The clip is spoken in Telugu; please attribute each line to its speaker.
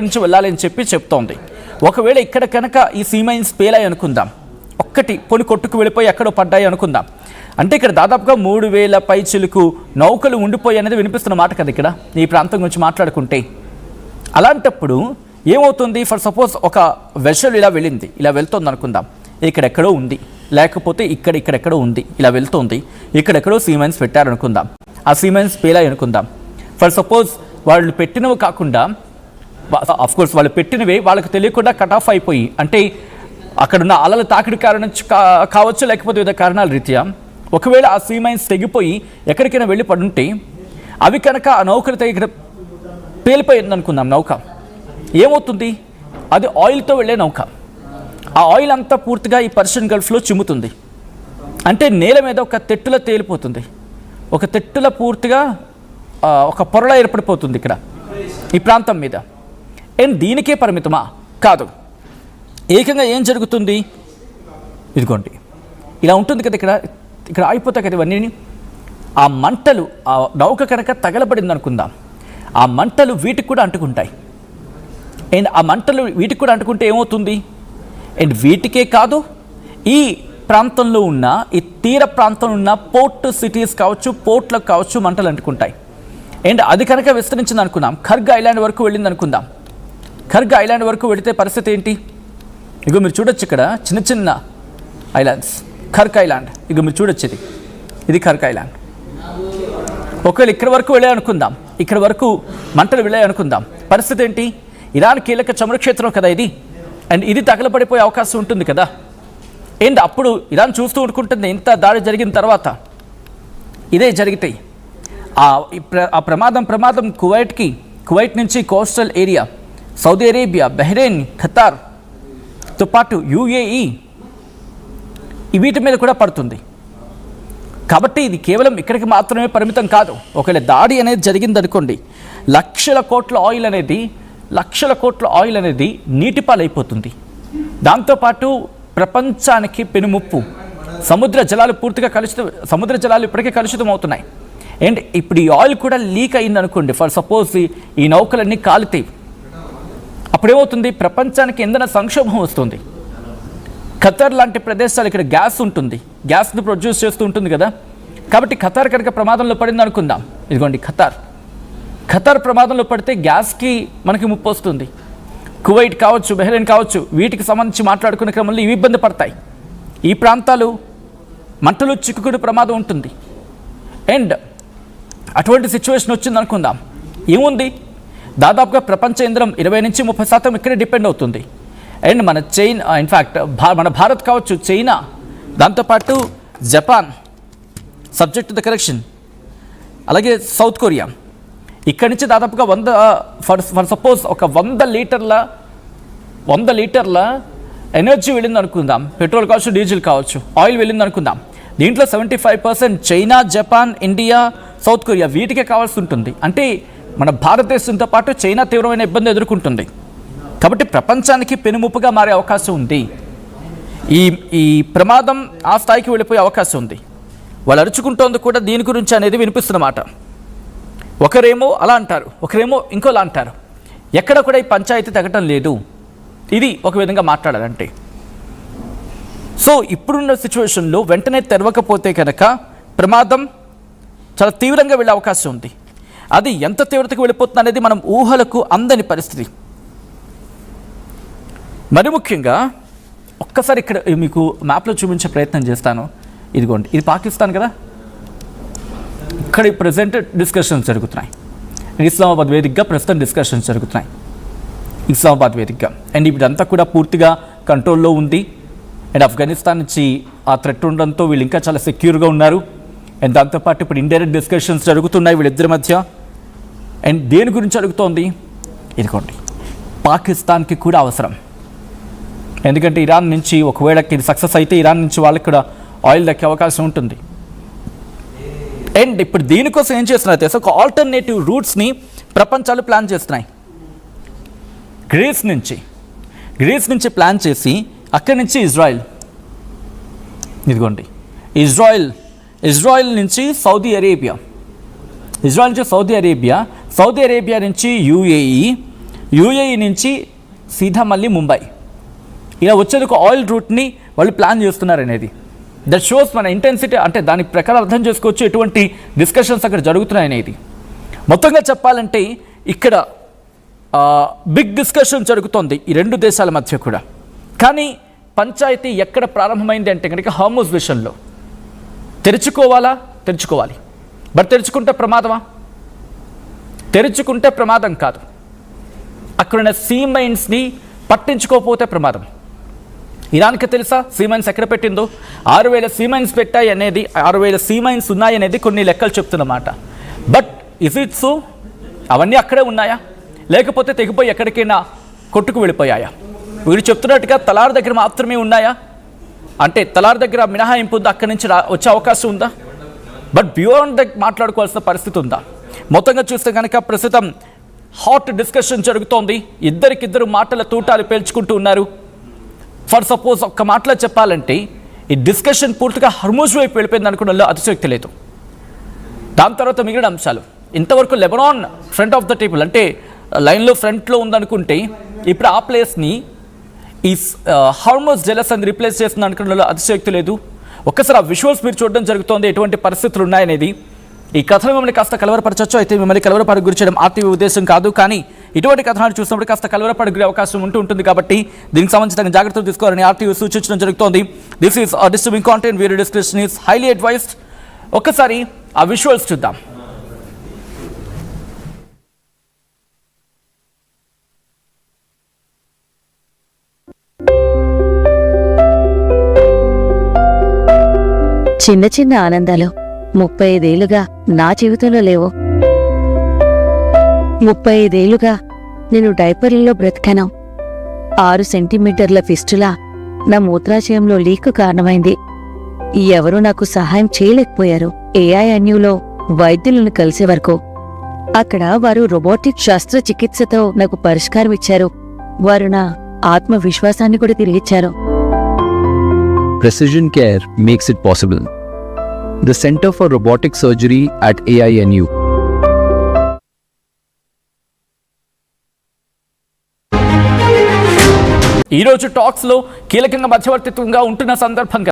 Speaker 1: నుంచి వెళ్ళాలి అని చెప్తోంది. ఒకవేళ ఇక్కడ కనుక ఈ సీ మైన్స్ పేలాయి అనుకుందాం, ఒక్కటి పొలి కొట్టుకు వెళ్ళిపోయి ఎక్కడో పడ్డాయి అనుకుందాం, అంటే ఇక్కడ దాదాపుగా 3000 పైచిలకు నౌకలు ఉండిపోయి అనేది వినిపిస్తున్న మాట కదా ఇక్కడ ఈ ప్రాంతం గురించి మాట్లాడుకుంటే. అలాంటప్పుడు ఏమవుతుంది, ఫర్ సపోజ్ ఒక వెషల్ ఇలా వెళ్ళింది, ఇలా వెళ్తుంది అనుకుందాం, ఇక్కడెక్కడో ఉంది, లేకపోతే ఇక్కడెక్కడో ఉంది, ఇలా వెళ్తుంది, ఇక్కడెక్కడో సీ మైన్స్ పెట్టారనుకుందాం, ఆ సీ మైన్స్ పేలాయి అనుకుందాం. ఫర్ సపోజ్ వాళ్ళు పెట్టినవి కాకుండా అఫ్కోర్స్ వాళ్ళు పెట్టినవే వాళ్ళకి తెలియకుండా కట్ ఆఫ్ అయిపోయి, అంటే అక్కడున్న అలల తాకిడి కారణం కావచ్చు, లేకపోతే వివిధ కారణాల రీత్యా ఒకవేళ ఆ సీ మైన్స్ తెగిపోయి ఎక్కడికైనా వెళ్ళి పడుంటే అవి కనుక ఆ నౌకలతో ఇక్కడ పేలిపోయింది అనుకుందాం, నౌక ఏమవుతుంది, అది ఆయిల్తో వెళ్ళే నౌక, ఆ ఆయిల్ అంతా పూర్తిగా ఈ పర్షియన్ గల్ఫ్లో చిమ్ముతుంది, అంటే నేల మీద ఒక తెట్టుల తేలిపోతుంది, ఒక తెట్టుల పూర్తిగా ఒక పొరల ఏర్పడిపోతుంది ఇక్కడ ఈ ప్రాంతం మీద. అండ్ దీనికే పరిమితమా? కాదు, ఏకంగా ఏం జరుగుతుంది, ఇదిగోండి ఇలా ఉంటుంది కదా, ఇక్కడ ఆగిపోతాయి కదా ఇవన్నీ. ఆ మంటలు ఆ నౌక కనుక తగలబడింది అనుకుందాం, ఆ మంటలు వీటికి కూడా అంటుకుంటాయి. అండ్ ఆ మంటలు వీటికి కూడా అంటుకుంటే ఏమవుతుంది, అండ్ వీటికే కాదు, ఈ ప్రాంతంలో ఉన్న ఈ తీర ప్రాంతంలో ఉన్న పోర్ట్ సిటీస్ కావచ్చు, పోర్ట్లకు కావచ్చు మంటలు అంటుకుంటాయి. అండ్ అది కనుక విస్తరించింది అనుకుందాం, ఖర్గ్ ఐలాండ్ వరకు వెళ్ళింది అనుకుందాం, ఖర్గ్ ఐలాండ్ వరకు వెళితే పరిస్థితి ఏంటి, ఇగో మీరు చూడొచ్చు ఇక్కడ చిన్న చిన్న ఐలాండ్స్, ఖర్గ్ ఐలాండ్, ఇగో మీరు చూడొచ్చు ఇది ఖర్గ్ ఐలాండ్. ఒకవేళ ఇక్కడ వరకు వెళ్ళాయి అనుకుందాం, ఇక్కడ వరకు మంటలు వెళ్ళాయి అనుకుందాం, పరిస్థితి ఏంటి, ఇరాన్ కీలక చమురు క్షేత్రం కదా ఇది, అండ్ ఇది తగలబడిపోయే అవకాశం ఉంటుంది కదా. అండ్ అప్పుడు ఇరాన్ చూస్తూ ఉండుకుంటుంది, ఇంత దాడి జరిగిన తర్వాత ఇదే జరిగితే ఆ ప్రమాదం కువైట్ నుంచి coastal area, Saudi Arabia, Bahrain, ఖతార్తో పాటు యుఏఈ వీటి మీద కూడా పడుతుంది. కాబట్టి ఇది కేవలం ఇక్కడికి మాత్రమే పరిమితం కాదు. ఒకవేళ దాడి అనేది జరిగిందనుకోండి, లక్షల కోట్ల ఆయిల్ అనేది నీటిపాలైపోతుంది. దాంతోపాటు ప్రపంచానికి పెనుముప్పు, సముద్ర జలాలు ఇప్పటికే కలుషితం అవుతున్నాయి. అండ్ ఇప్పుడు ఈ ఆయిల్ కూడా లీక్ అయింది అనుకోండి, ఫర్ సపోజ్ ఈ నౌకలన్నీ కాలితాయి, అప్పుడేమవుతుంది, ప్రపంచానికి ఇంధన సంక్షోభం వస్తుంది. ఖతార్ లాంటి ప్రదేశాలు ఇక్కడ గ్యాస్ ఉంటుంది, గ్యాస్ని ప్రొడ్యూస్ చేస్తూ ఉంటుంది కదా, కాబట్టి ఖతార్ కనుక ప్రమాదంలో పడింది అనుకుందాం, ఇదిగోండి ఖతార్ ప్రమాదంలో పడితే గ్యాస్కి మనకి ముప్పు వస్తుంది. కువైట్ కావచ్చు, బహ్రెయిన్ కావచ్చు, వీటికి సంబంధించి మాట్లాడుకునే క్రమంలో ఇవి ఇబ్బంది పడతాయి. ఈ ప్రాంతాలు మంటలు చిక్కుకునే ప్రమాదం ఉంటుంది. అండ్ అటువంటి సిచ్యువేషన్ వచ్చింది అనుకుందాం, ఏముంది, దాదాపుగా ప్రపంచ ఇంధనం 20-30% ఇక్కడే డిపెండ్ అవుతుంది. అండ్ మన భారత్ కావచ్చు, చైనా, దాంతోపాటు Japan, subject to the correction, అలాగే సౌత్ కొరియా, ఇక్కడి నుంచి దాదాపుగా ఫర్ సపోజ్ ఒక 100 లీటర్ల ఎనర్జీ వెళ్ళింది అనుకుందాం, పెట్రోల్ కావచ్చు, డీజిల్ కావచ్చు, ఆయిల్ వెళ్ళింది అనుకుందాం, దీంట్లో 75% China, Japan, India, South Korea వీటికే కావాల్సి ఉంటుంది. అంటే మన భారతదేశంతో పాటు చైనా తీవ్రమైన ఇబ్బంది ఎదుర్కొంటుంది. కాబట్టి ప్రపంచానికి పెనుముప్పుగా మారే అవకాశం ఉంది. ఈ ప్రమాదం ఆ స్థాయికి వెళ్ళిపోయే అవకాశం ఉంది. వాళ్ళు అరుచుకుంటోంది కూడా దీని గురించి అనేది వినిపిస్తున్నమాట. ఒకరేమో అలా అంటారు, ఒకరేమో ఇంకోలా అంటారు. ఎక్కడ కూడా ఈ పంచాయతీ తగ్గటం లేదు. ఇది ఒక విధంగా మాట్లాడాలంటే. సో ఇప్పుడున్న సిచ్యువేషన్లో వెంటనే తెరవకపోతే కనుక ప్రమాదం చాలా తీవ్రంగా వెళ్ళే అవకాశం ఉంది. అది ఎంత తీవ్రతకు వెళ్ళిపోతుంది అనేది మనం ఊహలకు అందని పరిస్థితి. మరి ముఖ్యంగా ఒక్కసారి ఇక్కడ మీకు మ్యాప్లో చూపించే ప్రయత్నం చేస్తాను. ఇదిగోండి, ఇది పాకిస్తాన్ కదా, ఇక్కడ ప్రజెంట్ డిస్కషన్స్ జరుగుతున్నాయి. ఇస్లామాబాద్ వేదికగా ప్రస్తుతం డిస్కషన్స్ జరుగుతున్నాయి, ఇస్లామాబాద్ వేదికగా. అండ్ ఇదంతా కూడా పూర్తిగా కంట్రోల్లో ఉంది. అండ్ ఆఫ్ఘనిస్తాన్ నుంచి ఆ థ్రెట్ ఉండడంతో వీళ్ళు ఇంకా చాలా సెక్యూర్గా ఉన్నారు. అండ్ దాంతోపాటు ఇప్పుడు ఇండైరెక్ట్ డిస్కషన్స్ జరుగుతున్నాయి వీళ్ళిద్దరి మధ్య. అండ్ దేని గురించి అడుగుతోంది, ఇదిగోండి, పాకిస్తాన్కి కూడా అవసరం. ఎందుకంటే ఇరాన్ నుంచి ఒకవేళ ఇది సక్సెస్ అయితే ఇరాన్ నుంచి వాళ్ళకి కూడా ఆయిల్ దక్కే అవకాశం ఉంటుంది. అండ్ ఇప్పుడు దీనికోసం ఏం చేస్తున్నారు తెలుసా, ఒక ఆల్టర్నేటివ్ రూట్స్ని ప్రపంచాలు ప్లాన్ చేస్తున్నాయి. గ్రీస్ నుంచి ప్లాన్ చేసి అక్కడి నుంచి ఇదిగోండి ఇజ్రాయిల్ నుంచి సౌదీ అరేబియా, సౌదీ అరేబియా నుంచి యుఏఈ, యూఏఈ నుంచి సీదా మళ్ళీ ముంబై ఇలా వచ్చేందుకు ఆయిల్ రూట్ని వాళ్ళు ప్లాన్ చేస్తున్నారు అనేది. దట్ షోస్ మన ఇంటెన్సిటీ, అంటే దాని ప్రకారం అర్థం చేసుకోవచ్చు ఎటువంటి డిస్కషన్స్ అక్కడ జరుగుతున్నాయి అనేది. మొత్తంగా చెప్పాలంటే ఇక్కడ బిగ్ డిస్కషన్ జరుగుతోంది ఈ రెండు దేశాల మధ్య కూడా. కానీ పంచాయతీ ఎక్కడ ప్రారంభమైంది అంటే కనుక హార్మోజ్ విషయంలో. తెరుచుకోవాలి, బట్ తెరుచుకుంటే ప్రమాదమా? తెరుచుకుంటే ప్రమాదం కాదు, అక్కడున్న సీ మైన్స్ని పట్టించుకోకపోతే ప్రమాదం. ఇరాన్కి తెలుసా సీ మైన్స్ ఎక్కడ పెట్టిందో? 6,000 సీ మైన్స్ పెట్టాయి అనేది, 6,000 సీ మైన్స్ ఉన్నాయనేది కొన్ని లెక్కలు చెప్తున్నమాట. But is it so? అవన్నీ అక్కడే ఉన్నాయా, లేకపోతే తెగిపోయి ఎక్కడికైనా కొట్టుకు వెళ్ళిపోయాయా? వీరు చెప్తున్నట్టుగా తలార్ దగ్గర మాత్రమే ఉన్నాయా? అంటే తలార్ దగ్గర మినహాయింపు ఉందా, అక్కడి నుంచి వచ్చే అవకాశం ఉందా? బట్ బియాండ్ ద మాట్లాడుకోవాల్సిన పరిస్థితి ఉందా? మొత్తంగా చూస్తే కనుక ప్రస్తుతం హాట్ డిస్కషన్ జరుగుతోంది. ఇద్దరికిద్దరు మాటల తూటాలు పేల్చుకుంటూ ఉన్నారు. ఫర్ సపోజ్ ఒక్క మాటలో చెప్పాలంటే ఈ డిస్కషన్ పూర్తిగా హార్మోజ్ వైపు వెళ్ళిపోయింది అనుకోవడంలో అతిశయోక్తి లేదు. దాని తర్వాత మిగిలిన అంశాలు ఇంతవరకు Lebanon front of the table, అంటే లైన్లో ఫ్రంట్లో ఉందనుకుంటే ఇప్పుడు ఆ ప్లేస్ని ఈ హార్మోజ్ జలస్ అని రీప్లేస్ చేస్తుంది అనుకోవడంలో అతిశయోక్తి లేదు. ఒక్కసారి ఆ విజువల్స్ మీరు చూడడం జరుగుతోంది, ఎటువంటి పరిస్థితులు ఉన్నాయనేది. ఈ కథను మిమ్మల్ని కాస్త కలవరపరచచ్చు, అయితే మిమ్మల్ని కలవరపడి గురి చేయడం ఆర్టీవీ ఉద్దేశం కాదు. కానీ ఇటువంటి కథనాలు చూసినప్పుడు కాస్త కలవరపడి గురే అవకాశం ఉంటుంది కాబట్టి దీనికి సంబంధించిన జాగ్రత్తలు తీసుకోవాలని ఆర్టీవీ సూచించడం జరుగుతోంది. This is disturbing content, video description is highly advised. ఒక్కసారి ఆ విజువల్స్ చూద్దాం.
Speaker 2: చిన్న చిన్న ఆనందాలు 35 ఏళ్లుగా నా జీవితంలో లేవు. 35 ఏళ్లుగా నేను డైపర్లలో బ్రతికాను. 6 సెంటీమీటర్ల ఫిస్టులా నా మూత్రాశయంలో లీక్ కారణమైంది. ఎవరూ నాకు సహాయం చేయలేకపోయారు. ఏఐఎన్యూలో వైద్యులను కలిసే వరకు. అక్కడ వారు రోబోటిక్ శస్త్రచికిత్సతో నాకు పరిష్కారం ఇచ్చారు. వారు నా ఆత్మవిశ్వాసాన్ని కూడా తిరిగిచ్చారు.
Speaker 3: Precision Care makes it possible. The Center for Robotic Surgery at AINU.
Speaker 1: ఈరోజు టాక్స్లో కీలకంగా మధ్యవర్తిత్వంగా ఉంటున్న సందర్భంగా